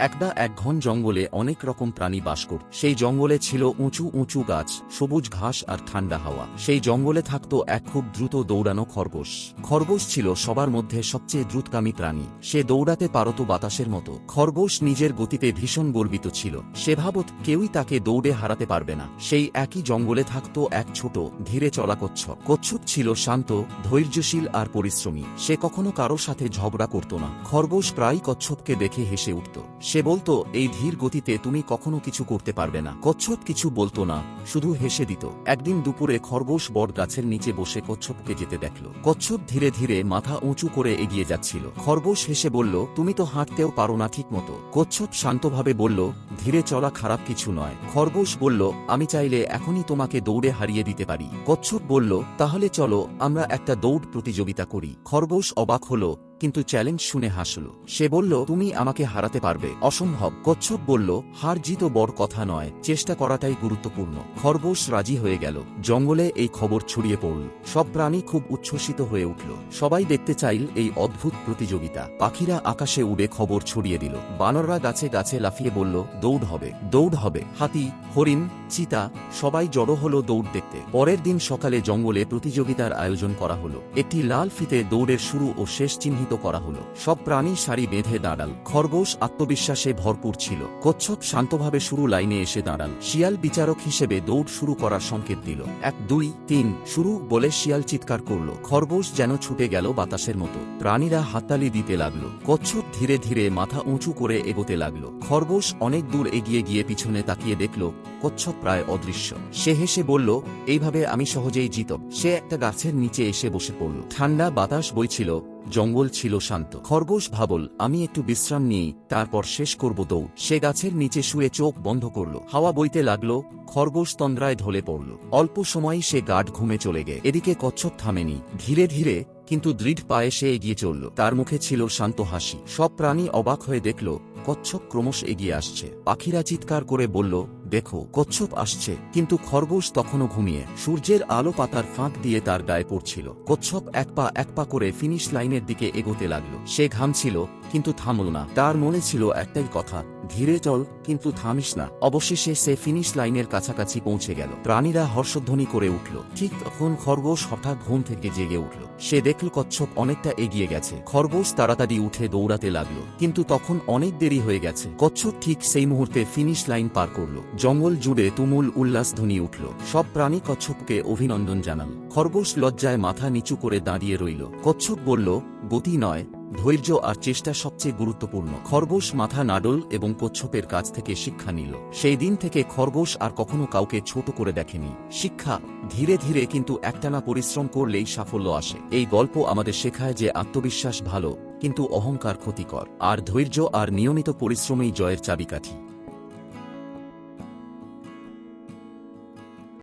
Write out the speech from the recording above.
এক ঘন জঙ্গলে অনেক রকম প্রাণী বাস করত। সেই জঙ্গলে ছিল উঁচু উঁচু গাছ, সবুজ ঘাস আর ঠান্ডা হাওয়া। সেই জঙ্গলে থাকত এক খুব দ্রুত দৌড়ানো খরগোশ। খরগোশ ছিল সবার মধ্যে সবচেয়ে দ্রুতগামী প্রাণী। সে দৌড়াতে পারত বাতাসের মতো। খরগোশ নিজের গতিতে ভীষণ গর্বিত ছিল। সে ভাবত কেউই তাকে দৌড়ে হারাতে পারবে না। সেই একই জঙ্গলে থাকত এক ছোট ধীরে চলা কচ্ছপ। কচ্ছপ ছিল শান্ত, ধৈর্যশীল আর পরিশ্রমী। সে কখনো কারো সাথে ঝগড়া করত না। খরগোশ প্রায় কচ্ছপকে দেখে হেসে উঠত। সে বলতো, এই ধীর গতিতে তুমি কখনো কিছু করতে পারবে না। কচ্ছপ কিছু বলতো না, শুধু হেসে দিত। একদিন দুপুরে খরগোশ বট গাছের নিচে বসে কচ্ছপকে যেতে দেখল। কচ্ছপ ধীরে ধীরে মাথা উঁচু করে এগিয়ে যাচ্ছিল। খরগোশ হেসে বলল, তুমি তো হাঁটতেও পারো না ঠিক মতো। কচ্ছপ শান্তভাবে বলল, ধীরে চলা খারাপ কিছু নয়। খরগোশ বলল, আমি চাইলে এখনই তোমাকে দৌড়ে হারিয়ে দিতে পারি। কচ্ছপ বলল, তাহলে চলো আমরা একটা দৌড় প্রতিযোগিতা করি। খরগোশ অবাক হল, কিন্তু চ্যালেঞ্জ শুনে হাসল। সে বলল, তুমি আমাকে হারাতে পারবে? অসম্ভব। কচ্ছপ বলল, হার জিতও বড় কথা নয়, চেষ্টা করাটাই গুরুত্বপূর্ণ। খরগোশ রাজি হয়ে গেল। জঙ্গলে এই খবর ছড়িয়ে পড়ল। সব প্রাণী খুব উচ্ছ্বসিত হয়ে উঠল। সবাই দেখতে চাইল এই অদ্ভুত প্রতিযোগিতা। পাখিরা আকাশে উড়ে খবর ছড়িয়ে দিল। বানররা গাছে গাছে লাফিয়ে বলল, দৌড় হবে, দৌড় হবে। হাতি, হরিণ, চিতা সবাই জড়ো হলো দৌড় দেখতে। পরের দিন সকালে জঙ্গলে প্রতিযোগিতার আয়োজন করা হলো। একটি লাল ফিতে দৌড়ের শুরু ও শেষ চিহ্নিত করা হলো। সব প্রাণী সারি বেঁধে দাঁড়াল। খরগোশ আত্মবিশ্বাসে ভরপুর ছিল। কচ্ছপ শান্তভাবে শুরু লাইনে এসে দাঁড়াল। শিয়াল বিচারক হিসেবে দৌড় শুরু করার সংকেত দিল। 1 2 3 শুরু বলে শিয়াল চিৎকার করল। খরগোশ যেন ছুটে গেল বাতাসের মতো। প্রাণীরা হাততালি দিতে লাগলো। কচ্ছপ ধীরে ধীরে মাথা উঁচু করে এগোতে লাগলো। খরগোশ অনেক দূর এগিয়ে গিয়ে পিছনে তাকিয়ে দেখল কচ্ছপ প্রায় অদৃশ্য। সে হেসে বলল, এইভাবে আমি সহজেই জিতব। সে একটা গাছের নিচে এসে বসে পড়ল। ঠান্ডা বাতাস বইছিল, জঙ্গল ছিল শান্ত। খরগোশ ভাবল, আমি একটু বিশ্রাম নিই, তারপর শেষ করব দৌড়। সে গাছের নিচে শুয়ে চোখ বন্ধ করল। হাওয়া বইতে লাগলো। খরগোশ তন্দ্রায় ঢলে পড়ল। অল্প সময়ই সে গাঢ় ঘুমে চলে গে। এদিকে কচ্ছপ থামেনি। ধীরে ধীরে কিন্তু দৃঢ় পায়ে সে এগিয়ে চলল। তার মুখে ছিল শান্ত হাসি। সব প্রাণী অবাক হয়ে দেখল কচ্ছপ ক্রমশ এগিয়ে আসছে। পাখিরা চিৎকার করে বলল, দেখো কচ্ছপ আসছে। কিন্তু খরগোশ তখনও ঘুমিয়ে। সূর্যের আলো পাতার ফাঁক দিয়ে তার গায়ে পড়ছিল। কচ্ছপ এক পা করে ফিনিশ লাইনের দিকে এগোতে লাগলো। সে ঘামছিল, কিন্তু থামল না। তার মনে ছিল একটাই কথা, ধীরে চল, কিন্তু থামিস না। অবশেষে সে ফিনিশ লাইনের কাছাকাছি পৌঁছে গেল। প্রাণীরা হর্ষধ্বনি করে উঠল। ঠিক তখন খরগোশ হঠাৎ ঘুম থেকে জেগে উঠল। সে দেখল কচ্ছপ অনেকটা এগিয়ে গেছে। খরগোশ তাড়াতাড়ি উঠে দৌড়াতে লাগলো, কিন্তু তখন অনেক দেরি হয়ে গেছে। কচ্ছপ ঠিক সেই মুহূর্তে ফিনিশ লাইন পার করল। জঙ্গল জুড়ে তুমুল উল্লাসধ্বনি উঠল। সব প্রাণী কচ্ছপকে অভিনন্দন জানাল। খরগোশ লজ্জায় মাথা নিচু করে দাঁড়িয়ে রইল। কচ্ছপ বলল, গতি নয়, ধৈর্য আর চেষ্টা সবচেয়ে গুরুত্বপূর্ণ। খরগোশ মাথা নাড়ল এবং কচ্ছপের কাছ থেকে শিক্ষা নিল। সেই দিন থেকে খরগোশ আর কখনো কাউকে ছোট করে দেখেনি। শিক্ষা, ধীরে ধীরে কিন্তু একটানা পরিশ্রম করলেই সাফল্য আসে। এই গল্প আমাদের শেখায় যে আত্মবিশ্বাস ভালো, কিন্তু অহংকার ক্ষতিকর, আর ধৈর্য আর নিয়মিত পরিশ্রমেই জয়ের চাবিকাঠি।